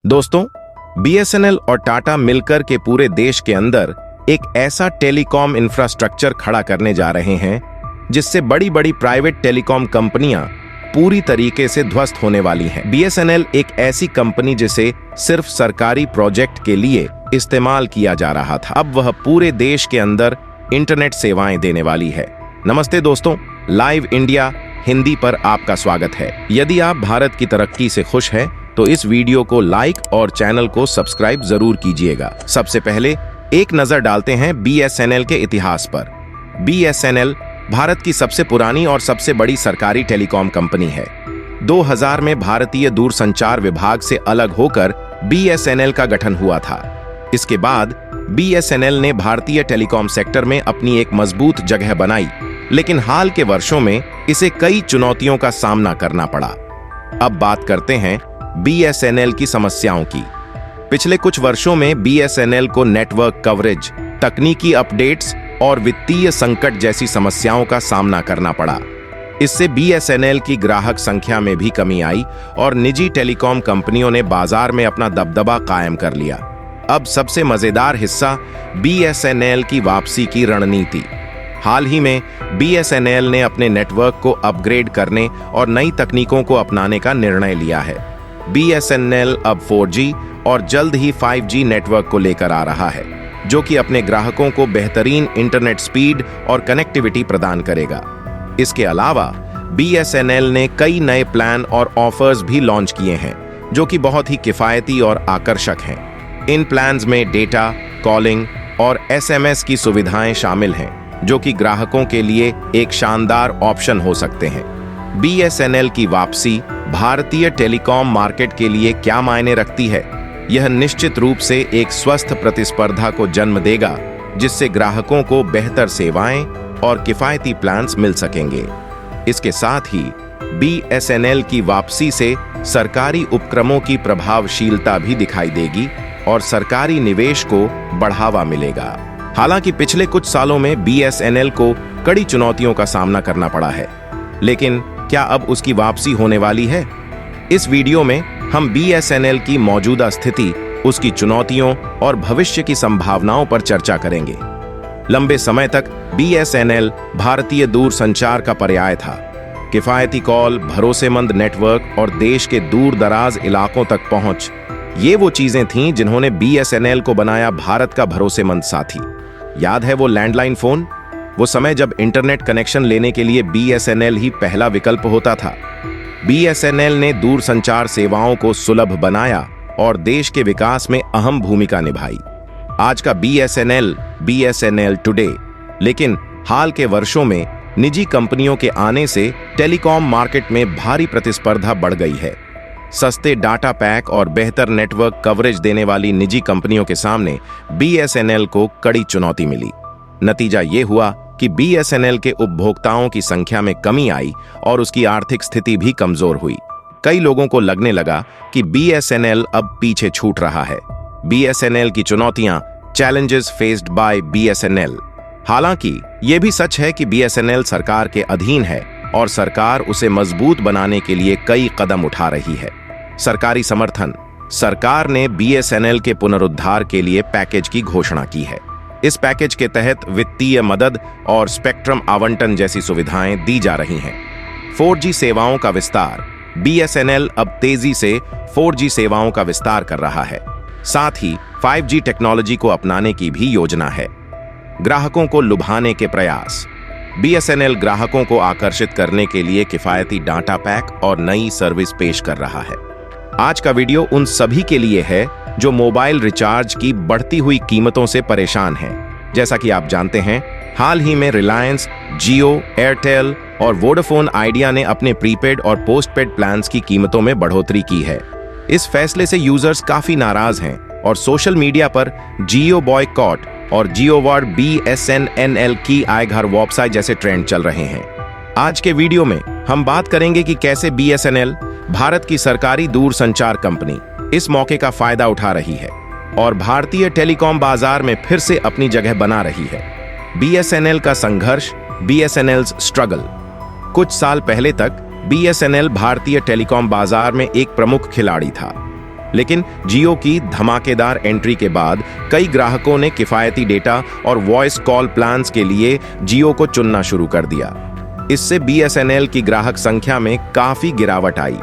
दोस्तों, बीएसएनएल और टाटा मिलकर के पूरे देश के अंदर एक ऐसा टेलीकॉम इंफ्रास्ट्रक्चर खड़ा करने जा रहे हैं जिससे बड़ी बड़ी प्राइवेट टेलीकॉम कंपनियां पूरी तरीके से ध्वस्त होने वाली हैं। बीएसएनएल एक ऐसी कंपनी जिसे सिर्फ सरकारी प्रोजेक्ट के लिए इस्तेमाल किया जा रहा था, अब वह पूरे देश के अंदर इंटरनेट सेवाएं देने वाली है। नमस्ते दोस्तों, लाइव इंडिया हिंदी पर आपका स्वागत है। यदि आप भारत की तरक्की से खुश हैं तो इस वीडियो को लाइक और चैनल को सब्सक्राइब जरूर कीजिएगा। सबसे पहले एक नजर डालते हैं बीएसएनएल के इतिहास पर। बीएसएनएल भारत की सबसे पुरानी और सबसे बड़ी सरकारी टेलीकॉम कंपनी है। 2000 में भारतीय दूरसंचार विभाग से अलग होकर बीएसएनएल का गठन हुआ था। इसके बाद बीएसएनएल ने भारतीय टेलीकॉम सेक्टर में अपनी एक मजबूत जगह बनाई, लेकिन हाल के वर्षों में इसे कई चुनौतियों का सामना करना पड़ा। अब बात करते हैं बीएसएनएल की समस्याओं की। पिछले कुछ वर्षों में बीएसएनएल को नेटवर्क कवरेज, तकनीकी अपडेट्स और वित्तीय संकट जैसी समस्याओं का सामना करना पड़ा। इससे बीएसएनएल की ग्राहक संख्या में भी कमी आई और निजी टेलीकॉम कंपनियों ने बाजार में अपना दबदबा कायम कर लिया। अब सबसे मजेदार हिस्सा बीएसएनएल की वापसी की रणनीति। हाल ही में बीएसएनएल ने अपने नेटवर्क को अपग्रेड करने और नई तकनीकों को अपनाने का निर्णय लिया है। बीएसएनएल अब 4G और जल्द ही 5G नेटवर्क को लेकर आ रहा है, जो कि अपने ग्राहकों को बेहतरीन इंटरनेट स्पीड और कनेक्टिविटी प्रदान करेगा। इसके अलावा बीएसएनएल ने कई नए प्लान और ऑफर्स भी लॉन्च किए हैं, जो कि बहुत ही किफायती और आकर्षक हैं। इन प्लान्स में डेटा, कॉलिंग और एसएमएस की सुविधाएं शामिल हैं, जो कि ग्राहकों के लिए एक शानदार ऑप्शन हो सकते हैं। बीएसएनएल की वापसी भारतीय टेलीकॉम मार्केट के लिए क्या मायने रखती है? यह निश्चित रूप से एक स्वस्थ प्रतिस्पर्धा को जन्म देगा, जिससे ग्राहकों को बेहतर सेवाएं और किफायती प्लान्स मिल सकेंगे। इसके साथ ही बीएसएनएल की वापसी से सरकारी उपक्रमों की प्रभावशीलता भी दिखाई देगी और सरकारी निवेश को बढ़ावा मिलेगा। हालांकि पिछले कुछ सालों में बीएसएनएल को कड़ी चुनौतियों का सामना करना पड़ा है, लेकिन क्या अब उसकी वापसी होने वाली है? इस वीडियो में हम बीएसएनएल की मौजूदा स्थिति, उसकी चुनौतियों और भविष्य की संभावनाओं पर चर्चा करेंगे। लंबे समय तक बीएसएनएल भारतीय दूरसंचार का पर्याय था। किफायती कॉल, भरोसेमंद नेटवर्क और देश के दूर दराज इलाकों तक पहुंच, ये वो चीजें थीं जिन्होंने बीएसएनएल को बनाया भारत का भरोसेमंद साथी। याद है वो लैंडलाइन फोन? वो समय जब इंटरनेट कनेक्शन लेने के लिए बीएसएनएल ही पहला विकल्प होता था। बीएसएनएल ने दूरसंचार सेवाओं को सुलभ बनाया और देश के विकास में अहम भूमिका निभाई। आज का बीएसएनएल टुडे, लेकिन हाल के वर्षों में निजी कंपनियों के आने से टेलीकॉम मार्केट में भारी प्रतिस्पर्धा बढ़ गई है। सस्ते डाटा पैक और बेहतर नेटवर्क कवरेज देने वाली निजी कंपनियों के सामने बीएसएनएल को कड़ी चुनौती मिली। नतीजा ये हुआ कि बीएसएनएल के उपभोक्ताओं की संख्या में कमी आई और उसकी आर्थिक स्थिति भी कमजोर हुई। कई लोगों को लगने लगा कि बीएसएनएल अब पीछे छूट रहा है। बीएसएनएल की चुनौतियां, चैलेंजेस फेस्ड बाय बीएसएनएल। हालांकि ये भी सच है कि बीएसएनएल सरकार के अधीन है और सरकार उसे मजबूत बनाने के लिए कई कदम उठा रही है। सरकारी समर्थन। सरकार ने बीएसएनएल के पुनरुद्धार के लिए पैकेज की घोषणा की है। इस पैकेज के तहत वित्तीय मदद और स्पेक्ट्रम आवंटन जैसी सुविधाएं दी जा रही हैं। 4G सेवाओं का विस्तार। बीएसएनएल अब तेजी से 4G सेवाओं का विस्तार कर रहा है। साथ ही 5G टेक्नोलॉजी को अपनाने की भी योजना है। ग्राहकों को लुभाने के प्रयास। बीएसएनएल ग्राहकों को आकर्षित करने के लिए किफायती डाटा पैक और नई सर्विस पेश कर रहा है। आज का वीडियो उन सभी के लिए है जो मोबाइल रिचार्ज की बढ़ती हुई कीमतों से परेशान हैं। जैसा कि आप जानते हैं, हाल ही में रिलायंस, जियो, एयरटेल और वोडाफोन आइडिया ने अपने प्रीपेड और पोस्टपेड प्लान्स की कीमतों में बढ़ोतरी की है। इस फैसले से यूजर्स काफी नाराज हैं और सोशल मीडिया पर जियो बॉयकॉट और जियो वार्ड बीएसएनएल की आए घर वेबसाइट जैसे ट्रेंड चल रहे हैं। आज के वीडियो में हम बात करेंगे कि कैसे बीएसएनएल, भारत की सरकारी दूरसंचार कंपनी, इस मौके का फायदा उठा रही है और भारतीय टेलीकॉम बाजार में फिर से अपनी जगह बना रही है। बीएसएनएल का संघर्ष, बीएसएनएल्स स्ट्रगल। कुछ साल पहले तक बीएसएनएल भारतीय टेलीकॉम बाजार में एक प्रमुख खिलाड़ी था। लेकिन जियो की धमाकेदार एंट्री के बाद कई ग्राहकों ने किफायती डेटा और वॉइस कॉल प्लान्स के लिए जियो को चुनना शुरू कर दिया। इससे बीएसएनएल की ग्राहक संख्या में काफी गिरावट आई।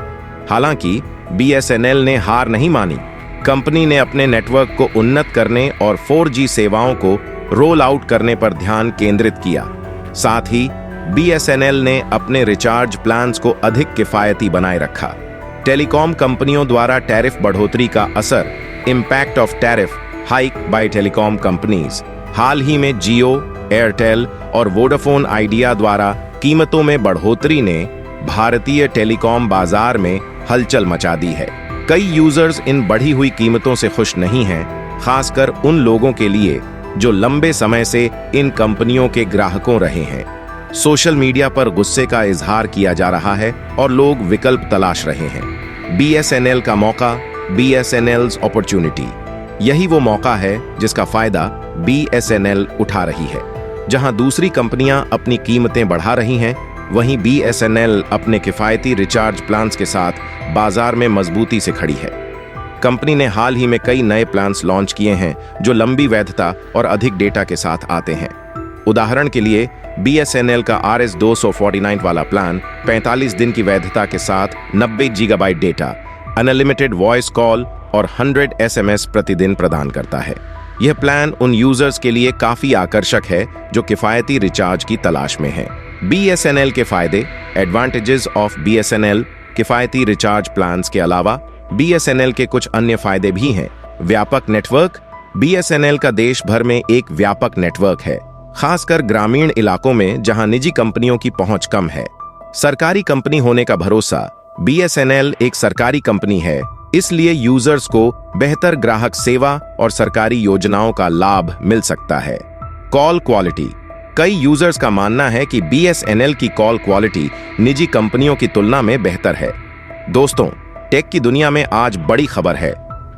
हालांकि बीएसएनएल ने हार नहीं मानी। कंपनी ने अपने नेटवर्क को उन्नत करने और 4G सेवाओं को रोल आउट करने पर ध्यान केंद्रित किया। साथ ही बीएसएनएल ने अपने रिचार्ज प्लान्स को अधिक किफायती बनाए रखा। टेलीकॉम कंपनियों द्वारा टैरिफ बढ़ोतरी का असर, impact of tariff hike by telecom companies. हाल ही में जियो, एयरटेल और वोडाफोन आइडिया द्वारा कीमतों में बढ़ोतरी ने भारतीय टेलीकॉम बाजार में हलचल मचा दी है। कई यूजर्स इन बढ़ी हुई कीमतों से खुश नहीं हैं, खासकर उन लोगों के लिए जो लंबे समय से इन कंपनियों के ग्राहकों रहे हैं। सोशल मीडिया पर गुस्से का इजहार किया जा रहा है और लोग विकल्प तलाश रहे हैं। बीएसएनएल का मौका, बीएसएनएल्स अपॉर्चुनिटी। यही वो मौका है जिसका फायदा बीएसएनएल उठा रही है। जहां दूसरी कंपनियां अपनी कीमतें बढ़ा रही हैं, वहीं बीएसएनएल अपने किफायती रिचार्ज प्लान्स के साथ बाजार में मजबूती से खड़ी है। कंपनी ने हाल ही में कई नए प्लान्स लॉन्च किए हैं जो लंबी वैधता और अधिक डेटा के साथ आते हैं। उदाहरण के लिए बीएसएनएल का RS249 वाला प्लान 45 दिन की वैधता के साथ 90 gigabyte data, unlimited voice call और 100 SMS प्रतिदिन प्रदान करता है। यह प्लान उन यूजर्स के लिए काफी आकर्षक है जो किफायती रिचार्ज की तलाश में हैं। बीएसएनएल के फायदे, एडवांटेजेस ऑफ बीएसएनएल। किफायती रिचार्ज प्लान्स के अलावा बीएसएनएल के कुछ अन्य फायदे भी हैं। व्यापक नेटवर्क। बीएसएनएल का देश भर में एक व्यापक नेटवर्क है, खासकर ग्रामीण इलाकों में जहां निजी कंपनियों की पहुंच कम है। सरकारी कंपनी होने का भरोसा। बीएसएनएल एक सरकारी कंपनी है, इसलिए यूजर्स को बेहतर ग्राहक सेवा और सरकारी योजनाओं का लाभ मिल सकता है। Call quality. कई यूजर्स का मानना है कि बीएसएनएल की कॉल क्वालिटी निजी कंपनियों की तुलना में बेहतर है। दोस्तों, टेक की दुनिया में आज बड़ी खबर है।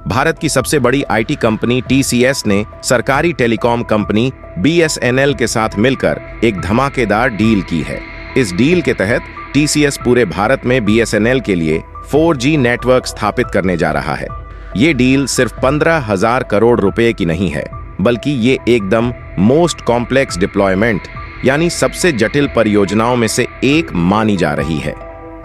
भारत की सबसे बड़ी आईटी कंपनी टीसीएस ने सरकारी टेलीकॉम कंपनी बीएसएनएल के साथ मिलकर एक धमाकेदार डील की है। इस डील के तहत टीसीएस पूरे भारत में बीएसएनएल के लिए 4G नेटवर्क स्थापित करने जा रहा है। ये डील सिर्फ 15,000 करोड़ रुपए की नहीं है, बल्कि ये एकदम मोस्ट कॉम्प्लेक्स डिप्लॉयमेंट यानी सबसे जटिल परियोजनाओं में से एक मानी जा रही है।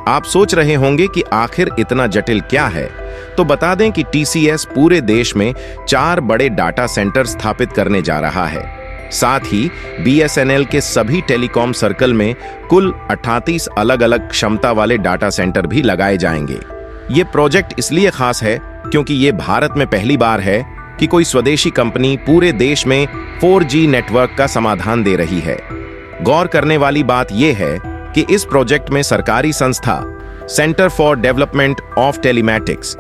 आप सोच रहे होंगे कि आखिर इतना जटिल क्या है, तो बता दें कि टीसीएस पूरे देश में 4 बड़े डाटा सेंटर स्थापित करने जा रहा है। साथ ही बीएसएनएल के सभी टेलीकॉम सर्कल में कुल 38 अलग-अलग क्षमता वाले डाटा सेंटर भी लगाए जाएंगे। ये प्रोजेक्ट इसलिए खास है क्योंकि ये भारत में पहली बार है कि कोई स्वदेशी कंपनी पूरे देश में 4G नेटवर्क का समाधान दे रही है। गौर करने वाली बात यह है कि इस प्रोजेक्ट में सरकारी संस्था centre for development of telematics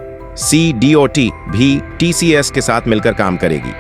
CDOT भी टीसीएस के साथ मिलकर काम करेगी।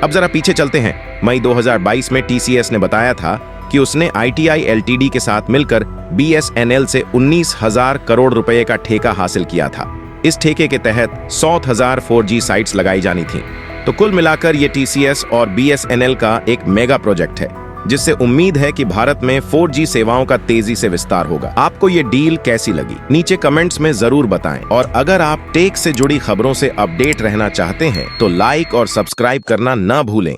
अब जरा पीछे चलते हैं। मई 2022 में टीसीएस ने बताया था कि उसने ITI LTD के साथ मिलकर बीएसएनएल से 19,000 करोड़ रुपए का ठेका हासिल किया था। इस ठेके के तहत 100,000 4G साइट्स लगाई जानी थीं। तो कुल मिलाकर ये टीसीएस और बीएसएनएल का एक मेगा प्रोजेक्ट है, जिससे उम्मीद है कि भारत में 4G सेवाओं का तेजी से विस्तार होगा। आपको ये डील कैसी लगी? नीचे कमेंट्स में जरूर बताएं। और अगर आप टेक से जुड़ी खबरों से अपडेट रहना चाहते हैं तो लाइक और सब्सक्राइब करना न भूलें।